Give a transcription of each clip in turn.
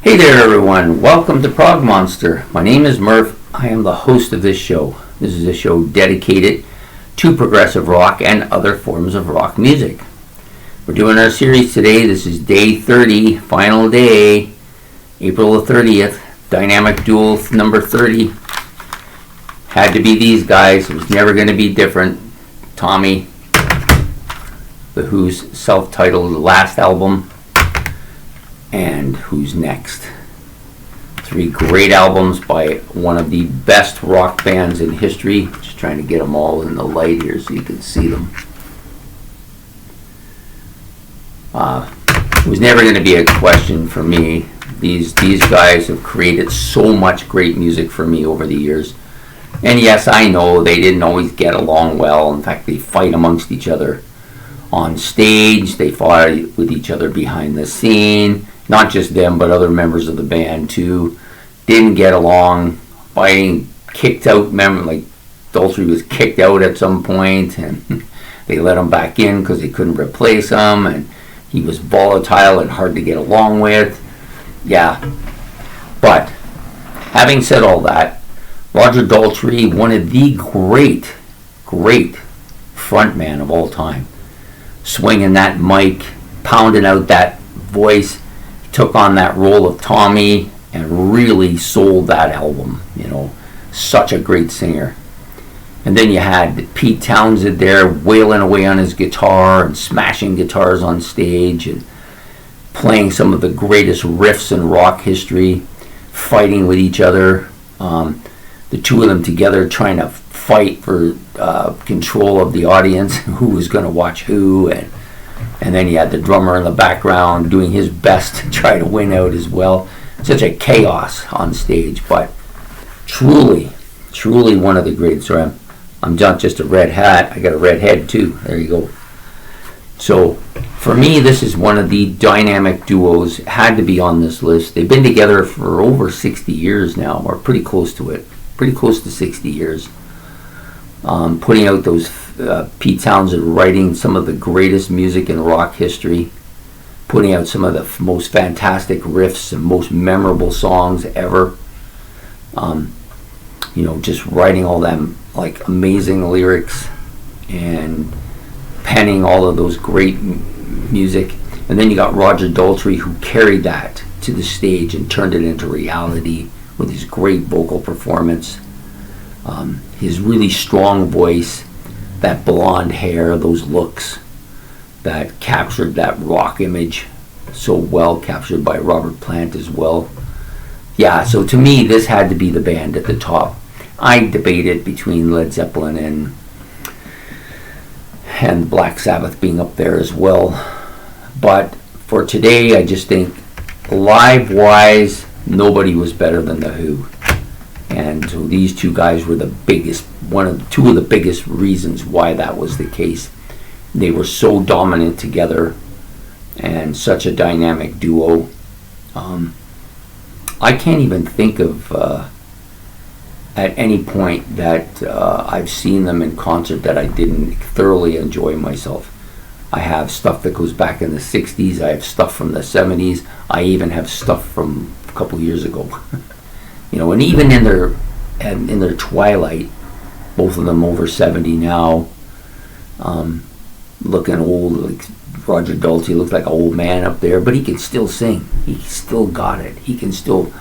Hey there everyone, welcome to Prog Monster. My name is Murph. I am the host of this show. This is a show dedicated to progressive rock and other forms of rock music. We're doing our series today. This is day 30, final day, April the 30th. Dynamic Duel number 30. Had to be these guys. It was never going to be different. Tommy, The Who's self-titled last album, and Who's Next. Three great albums by one of the best rock bands in history. Just trying to get them all in the light here so you can see them. It was never going to be a question for me. These guys have created so much great music for me over the years. And yes, I know they didn't always get along well. In fact, they fight amongst each other on stage. They fought with each other behind the scene. Not just them, but other members of the band too. Didn't get along, fighting, kicked out. Remember, like Daltrey was kicked out at some point, and they let him back in because they couldn't replace him, and he was volatile and hard to get along with. Yeah, but having said all that, Roger Daltrey, one of the great frontman of all time, swinging that mic, pounding out that voice. Took on that role of Tommy and really sold that album. Such a great singer. And then you had Pete Townsend there wailing away on his guitar and smashing guitars on stage and playing some of the greatest riffs in rock history, fighting with each other. The two of them together trying to fight for control of the audience, who was going to watch who, and then you had the drummer in the background doing his best to try to win out as well. Such a chaos on stage, but truly one of the greats. So I'm not just a red hat, I got a red head too. There you go. So for me, this is one of the dynamic duos. Had to be on this list. They've been together for over 60 years now, or pretty close to it. Pretty close to 60 years. Putting out those Pete Townsend writing some of the greatest music in rock history, putting out some of the most fantastic riffs and most memorable songs ever. Just writing all them like amazing lyrics and penning all of those great music. And then you got Roger Daltrey, who carried that to the stage and turned it into reality with his great vocal performance. His really strong voice, that blonde hair, those looks that captured that rock image so well, captured by Robert Plant as well. Yeah, so to me, this had to be the band at the top. I debated between Led Zeppelin and Black Sabbath being up there as well. But for today, I just think live-wise, nobody was better than The Who. And so these two guys were two of the biggest reasons why that was the case. They were so dominant together and such a dynamic duo. I can't even think of at any point that I've seen them in concert that I didn't thoroughly enjoy myself. I have stuff that goes back in the 60s. I have stuff from the 70s. I even have stuff from a couple years ago. And even in their twilight, both of them over 70 now, looking old. Like Roger Daltrey looks like an old man up there, but he can still sing. He still got it. He can still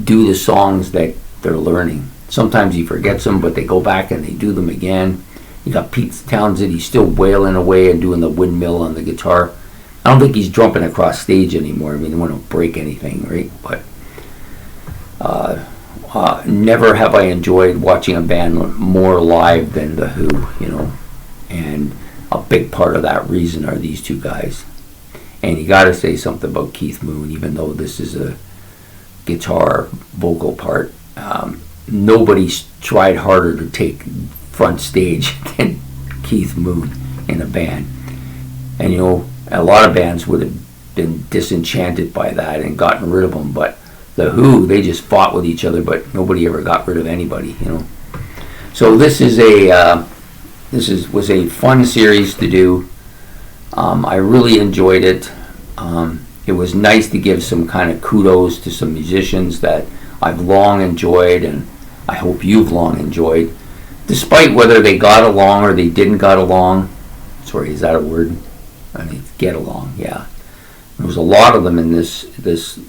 do the songs that they're learning. Sometimes he forgets them, but they go back and they do them again. You got Pete Townsend. He's still wailing away and doing the windmill on the guitar. I don't think he's jumping across stage anymore. I mean, they want to break anything, right? But never have I enjoyed watching a band more live than The Who, and a big part of that reason are these two guys. And you got to say something about Keith Moon, even though this is a guitar vocal part. Nobody's tried harder to take front stage than Keith Moon in a band. And a lot of bands would have been disenchanted by that and gotten rid of him, but The Who, they just fought with each other, but nobody ever got rid of anybody, So this is was a fun series to do. I really enjoyed it. it was nice to give some kind of kudos to some musicians that I've long enjoyed, and I hope you've long enjoyed, despite whether they got along or they didn't got along. Sorry, is that a word? I mean, get along, yeah. There was a lot of them in this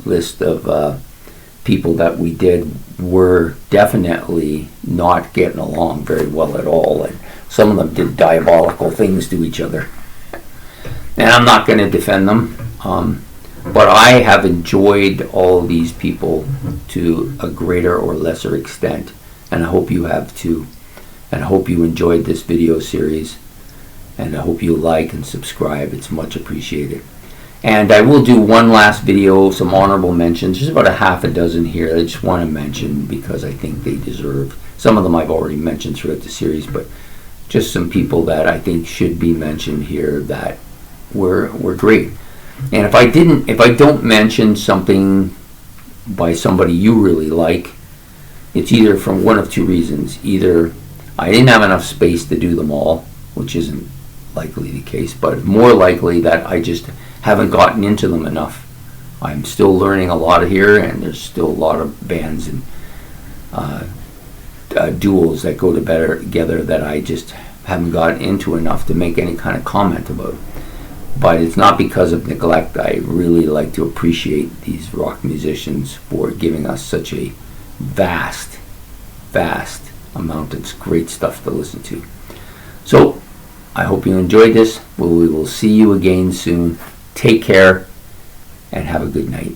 list of people that we did were definitely not getting along very well at all, and some of them did diabolical things to each other. And I'm not going to defend them, but I have enjoyed all of these people to a greater or lesser extent, and I hope you have too. And I hope you enjoyed this video series, and I hope you like and subscribe. It's much appreciated. And I will do one last video, some honorable mentions. There's about a half a dozen here I just want to mention because I think they deserve. Some of them I've already mentioned throughout the series, but just some people that I think should be mentioned here that were great. And if I don't mention something by somebody you really like, it's either from one of two reasons. Either I didn't have enough space to do them all, which isn't likely the case, but more likely that I just haven't gotten into them enough. I'm still learning a lot here, and there's still a lot of bands and duels that go together that I just haven't gotten into enough to make any kind of comment about. But it's not because of neglect. I really like to appreciate these rock musicians for giving us such a vast amount of great stuff to listen to. So I hope you enjoyed this. We will see you again soon. Take care and have a good night.